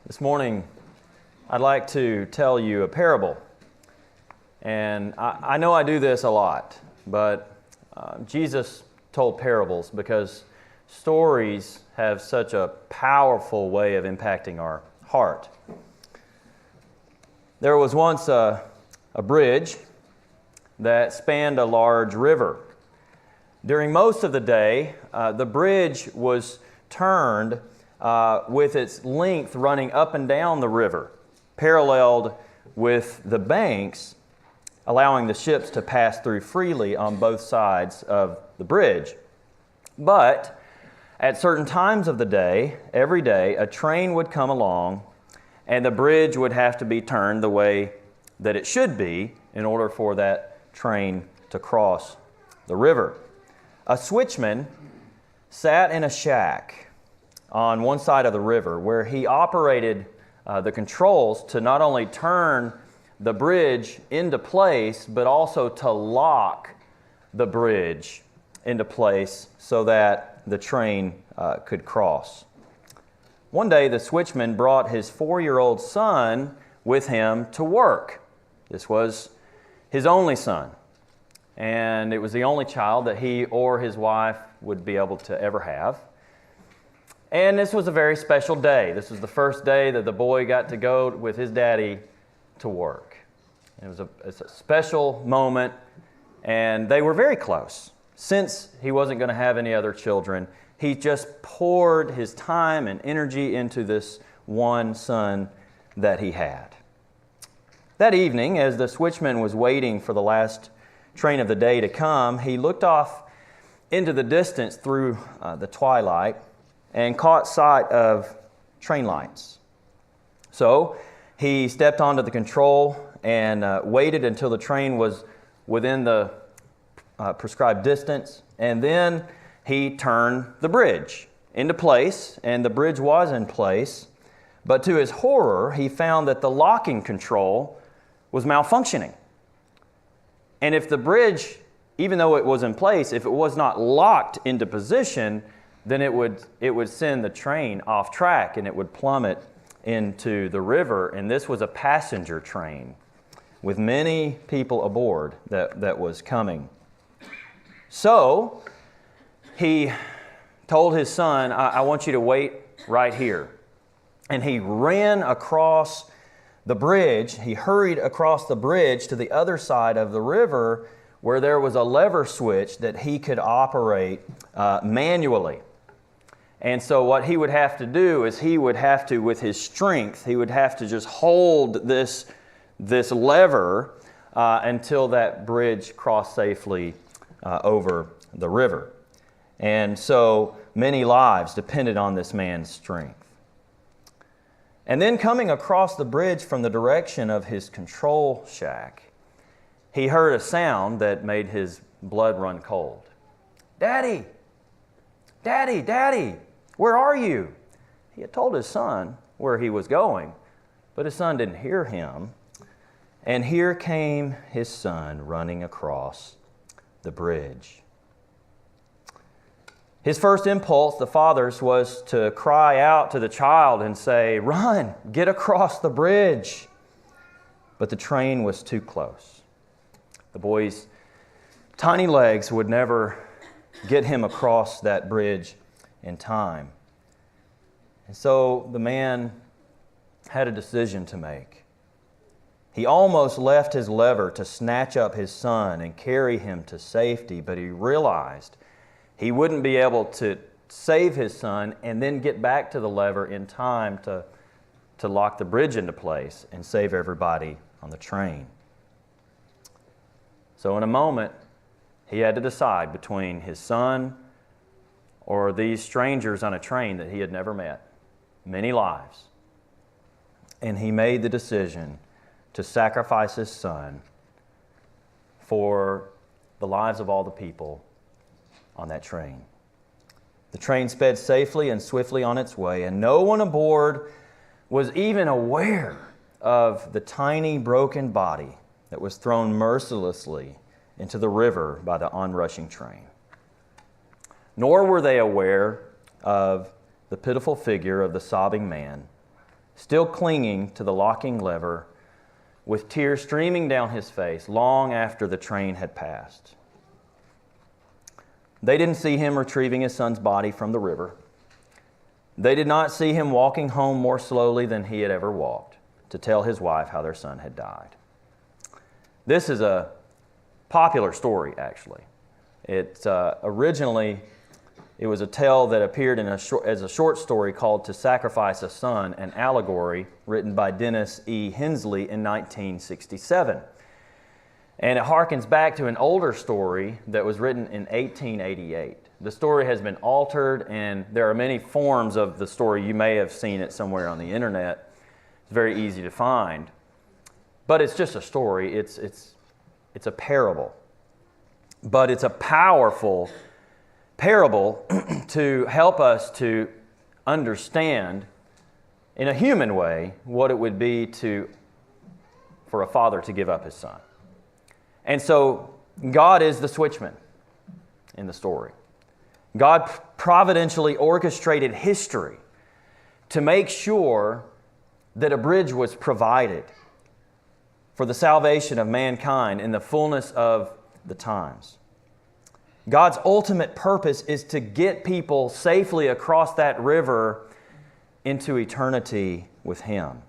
This morning, I'd like to tell you a parable. And I know I do this a lot, but Jesus told parables because stories have such a powerful way of impacting our heart. There was once a bridge that spanned a large river. During most of the day, the bridge was turned with its length running up and down the river, paralleled with the banks, allowing the ships to pass through freely on both sides of the bridge. But at certain times of the day, every day, a train would come along and the bridge would have to be turned the way that it should be in order for that train to cross the river. A switchman sat in a shack on one side of the river where he operated the controls to not only turn the bridge into place, but also to lock the bridge into place so that the train could cross. One day, the switchman brought his 4-year-old son with him to work. This was his only son, and it was the only child that he or his wife would be able to ever have. And this was a very special day. This was the first day that the boy got to go with his daddy to work. It was a special moment, and they were very close. Since he wasn't going to have any other children, he just poured his time and energy into this one son that he had. That evening, as the switchman was waiting for the last train of the day to come, he looked off into the distance through the twilight and caught sight of train lights. So he stepped onto the control and waited until the train was within the prescribed distance, and then he turned the bridge into place, and the bridge was in place. But to his horror, he found that the locking control was malfunctioning. And if the bridge, even though it was in place, if it was not locked into position, then it would send the train off track and it would plummet into the river. And this was a passenger train with many people aboard that was coming. So he told his son, I want you to wait right here. And he ran across the bridge. He hurried across the bridge to the other side of the river where there was a lever switch that he could operate manually. And so what he would have to do is he would have to, with his strength, he would have to just hold this lever until that bridge crossed safely over the river. And so many lives depended on this man's strength. And then coming across the bridge from the direction of his control shack, he heard a sound that made his blood run cold. "Daddy! Daddy! Daddy! Where are you?" He had told his son where he was going, but his son didn't hear him. And here came his son running across the bridge. His first impulse, the father's, was to cry out to the child and say, "Run, get across the bridge." But the train was too close. The boy's tiny legs would never get him across that bridge in time. And so the man had a decision to make. He almost left his lever to snatch up his son and carry him to safety, but he realized he wouldn't be able to save his son and then get back to the lever in time to lock the bridge into place and save everybody on the train. So in a moment, he had to decide between his son or these strangers on a train that he had never met, many lives. And he made the decision to sacrifice his son for the lives of all the people on that train. The train sped safely and swiftly on its way, and no one aboard was even aware of the tiny broken body that was thrown mercilessly into the river by the onrushing train. Nor were they aware of the pitiful figure of the sobbing man still clinging to the locking lever, with tears streaming down his face long after the train had passed. They didn't see him retrieving his son's body from the river. They did not see him walking home more slowly than he had ever walked to tell his wife how their son had died. This is a popular story, actually. Originally, it was a tale that appeared as a short story called To Sacrifice a Son, an allegory written by Dennis E. Hensley in 1967. And it harkens back to an older story that was written in 1888. The story has been altered, and there are many forms of the story. You may have seen it somewhere on the internet. It's very easy to find. But it's just a story. It's a parable. But it's a powerful parable to help us to understand in a human way what it would be for a father to give up his son. And so God is the switchman in the story. God providentially orchestrated history to make sure that a bridge was provided for the salvation of mankind in the fullness of the times. God's ultimate purpose is to get people safely across that river into eternity with Him.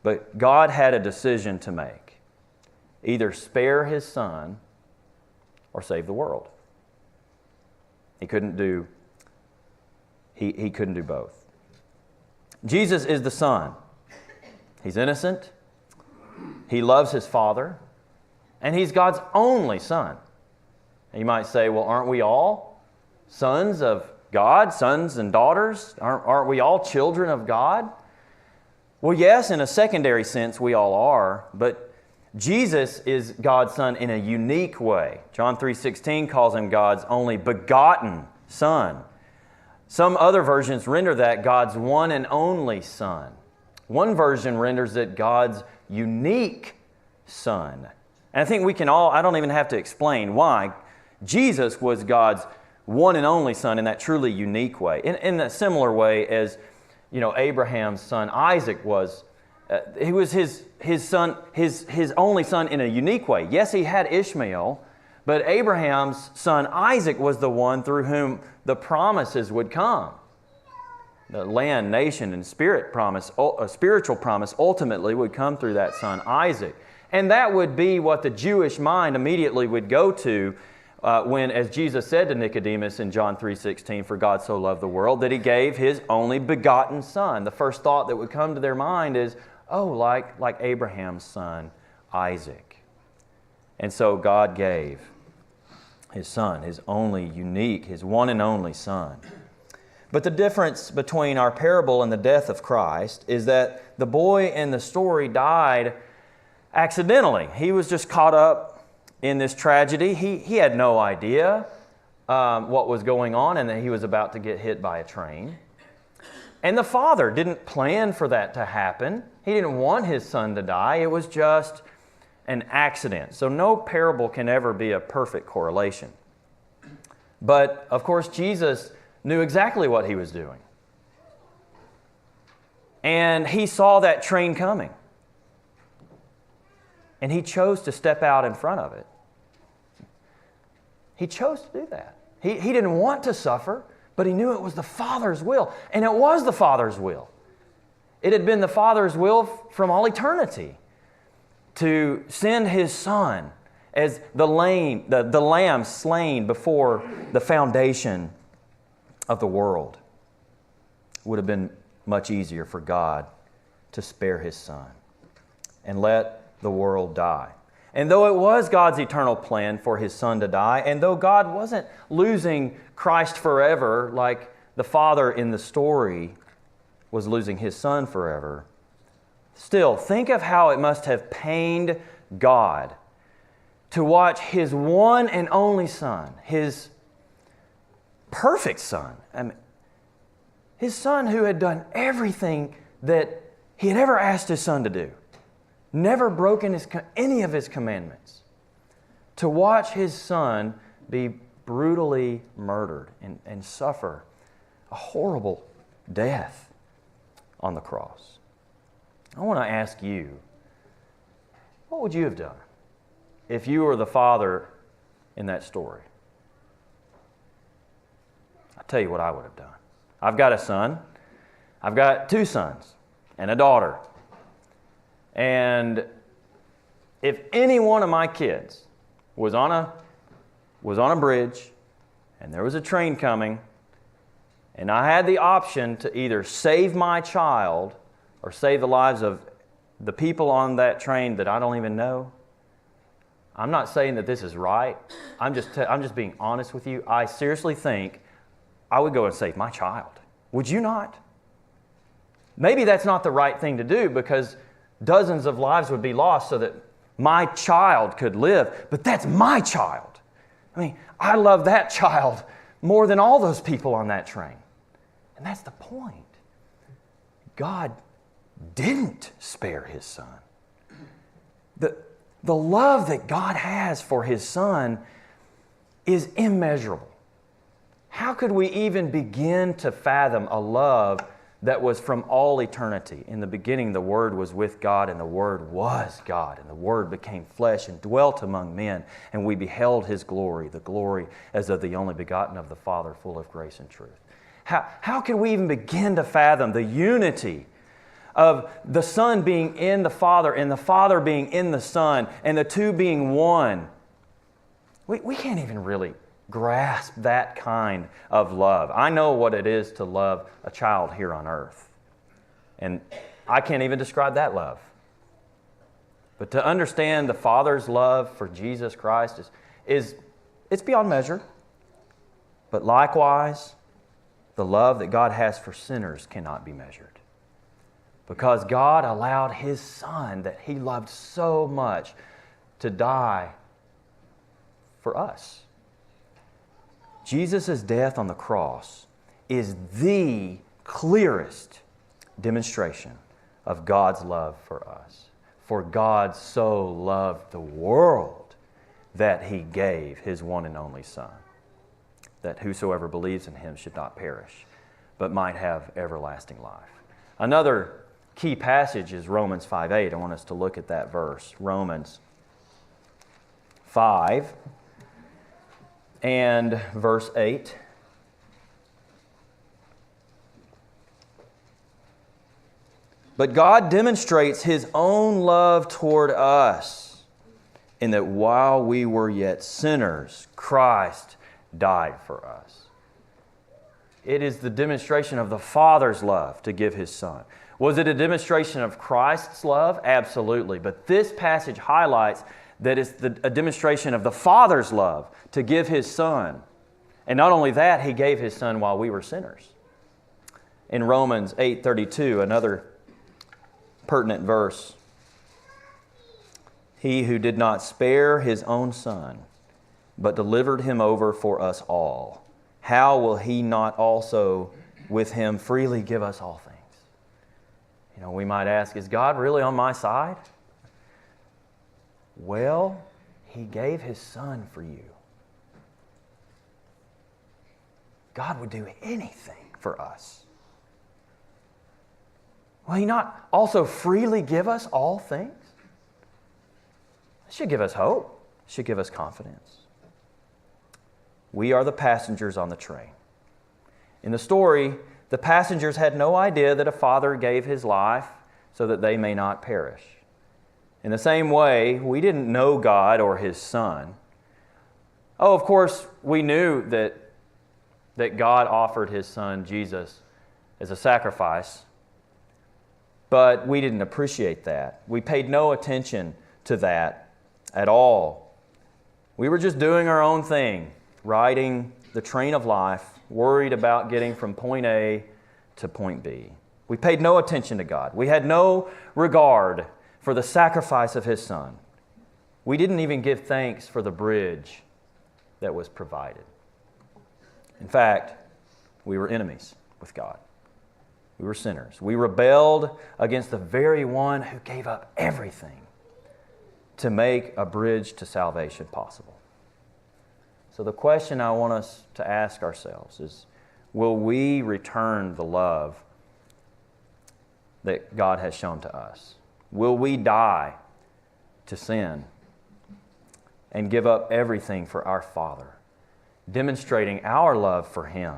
But God had a decision to make. Either spare His Son or save the world. He couldn't do both. Jesus is the Son. He's innocent. He loves His Father. And He's God's only Son. And you might say, well, aren't we all sons of God, sons and daughters? Aren't we all children of God? Well, yes, in a secondary sense, we all are, but Jesus is God's Son in a unique way. John 3:16 calls Him God's only begotten Son. Some other versions render that God's one and only Son. One version renders it God's unique Son. And I think we can all, I don't even have to explain why. Jesus was God's one and only Son in that truly unique way. In a similar way as, Abraham's son Isaac was. He was his son, his only son in a unique way. Yes, he had Ishmael, but Abraham's son Isaac was the one through whom the promises would come. The land, nation, and spiritual promise ultimately would come through that son Isaac. And that would be what the Jewish mind immediately would go to when, as Jesus said to Nicodemus in John 3:16, "For God so loved the world that He gave His only begotten Son." The first thought that would come to their mind is, like Abraham's son Isaac. And so God gave His Son, His only unique, His one and only Son. But the difference between our parable and the death of Christ is that the boy in the story died accidentally. He was just caught up in this tragedy. He had no idea what was going on and that he was about to get hit by a train. And the father didn't plan for that to happen. He didn't want his son to die. It was just an accident. So no parable can ever be a perfect correlation. But, of course, Jesus knew exactly what He was doing. And He saw that train coming. And He chose to step out in front of it. He chose to do that. He didn't want to suffer, but He knew it was the Father's will. And it was the Father's will. It had been the Father's will from all eternity to send His Son as the lamb slain before the foundation of the world. It would have been much easier for God to spare His Son and let the world die. And though it was God's eternal plan for His Son to die, and though God wasn't losing Christ forever like the Father in the story was losing His Son forever, still, think of how it must have pained God to watch His one and only Son, His perfect Son, His Son who had done everything that He had ever asked His Son to do, never broken any of His commandments, to watch His Son be brutally murdered and suffer a horrible death on the cross. I want to ask you, what would you have done if you were the father in that story? I'll tell you what I would have done. I've got a son. I've got 2 sons and a daughter. And if any one of my kids was on a bridge and there was a train coming and I had the option to either save my child or save the lives of the people on that train that I don't even know, I'm not saying that this is right. I'm just being honest with you. I seriously think I would go and save my child. Would you not? Maybe that's not the right thing to do because dozens of lives would be lost so that my child could live, but that's my child. I mean, I love that child more than all those people on that train. And that's the point. God didn't spare His Son. The love that God has for His Son is immeasurable. How could we even begin to fathom a love that was from all eternity? In the beginning, the Word was with God, and the Word was God, and the Word became flesh and dwelt among men, and we beheld His glory, the glory as of the only begotten of the Father, full of grace and truth. How can we even begin to fathom the unity of the Son being in the Father and the Father being in the Son and the two being one? We can't even really grasp that kind of love. I know what it is to love a child here on earth, and I can't even describe that love. But to understand the Father's love for Jesus Christ is it's beyond measure. But likewise, the love that God has for sinners cannot be measured. Because God allowed His Son that He loved so much to die for us. Jesus' death on the cross is the clearest demonstration of God's love for us. For God so loved the world that He gave His one and only Son, that whosoever believes in Him should not perish, but might have everlasting life. Another key passage is Romans 5:8. I want us to look at that verse. Romans 5 and verse 8. But God demonstrates His own love toward us in that while we were yet sinners, Christ died for us. It is the demonstration of the Father's love to give His Son. Was it a demonstration of Christ's love? Absolutely. But this passage highlights that it's a demonstration of the Father's love to give His Son. And not only that, He gave His Son while we were sinners. In Romans 8:32, another pertinent verse, He who did not spare His own Son, but delivered Him over for us all, how will He not also with Him freely give us all things? You know, we might ask, is God really on my side? Well, He gave His Son for you. God would do anything for us. Will He not also freely give us all things? It should give us hope. It should give us confidence. We are the passengers on the train. In the story, the passengers had no idea that a father gave his life so that they may not perish. In the same way, we didn't know God or His Son. Oh, of course, we knew that God offered His Son, Jesus, as a sacrifice, but we didn't appreciate that. We paid no attention to that at all. We were just doing our own thing, riding the train of life, worried about getting from point A to point B. We paid no attention to God. We had no regard for the sacrifice of His Son. We didn't even give thanks for the bridge that was provided. In fact, we were enemies with God. We were sinners. We rebelled against the very one who gave up everything to make a bridge to salvation possible. So the question I want us to ask ourselves is, will we return the love that God has shown to us? Will we die to sin and give up everything for our Father, demonstrating our love for Him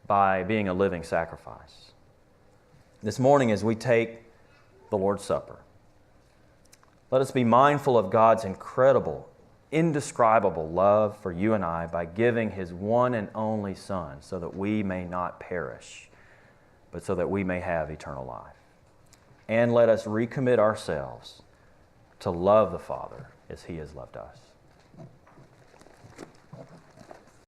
by being a living sacrifice? This morning, as we take the Lord's Supper, let us be mindful of God's incredible, indescribable love for you and I by giving His one and only Son so that we may not perish, but so that we may have eternal life. And let us recommit ourselves to love the Father as He has loved us.